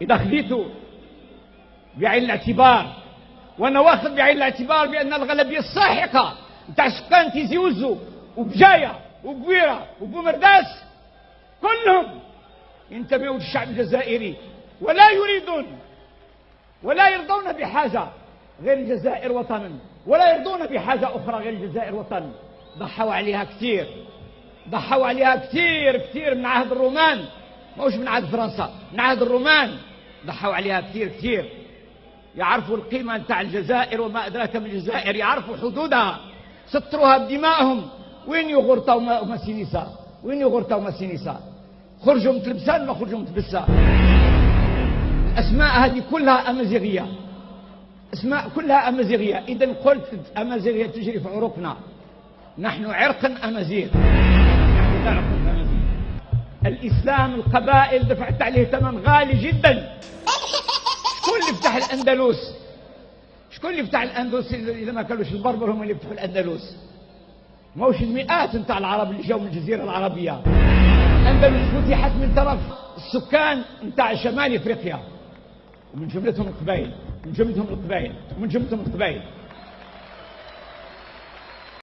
إذا خذيته بعين الاعتبار، وأنا واخذ بعين الاعتبار بأن الغالبية الساحقة نتاع سكان تيزي وزو وبجاية وبويرة وبومرداس كلهم ينتمون للشعب الجزائري، ولا يرضون بحاجة غير الجزائر وطنا، ولا يرضون بحاجة أخرى غير الجزائر وطن. ضحوا عليها كثير، ضحوا عليها كثير كثير من عهد الرومان، ماهوش من عهد فرنسا، من عهد الرومان ضحوا عليها كثير كثير. يعرفوا القيمة نتاع الجزائر وما أدراك من الجزائر، يعرفوا حدودها، سطروها بدمائهم. وين يغرطوا مسينيسا؟ وين يغرطوا مسينيسا؟ خرجوا متلبسان ما خرجوا متلبسة. الأسماء هذه كلها أمازيغية، أسماء كلها أمازيغية. إذا قلت أمازيغية تجري في عروقنا، نحن عرق أمازيغ. الإسلام القبائل دفعت عليه ثمن غالي جدا. شكون اللي فتح الأندلس؟ شكون اللي فتح الأندلس إذا ما كانوش البربر هم اللي فتحوا الأندلس؟ ماهوش المئات نتاع العرب اللي جاوا من الجزيرة العربية. الأندلس فتحت من طرف السكان نتاع شمال إفريقيا، ومن جملتهم القبائل، من جملتهم القبائل، ومن جملتهم القبائل.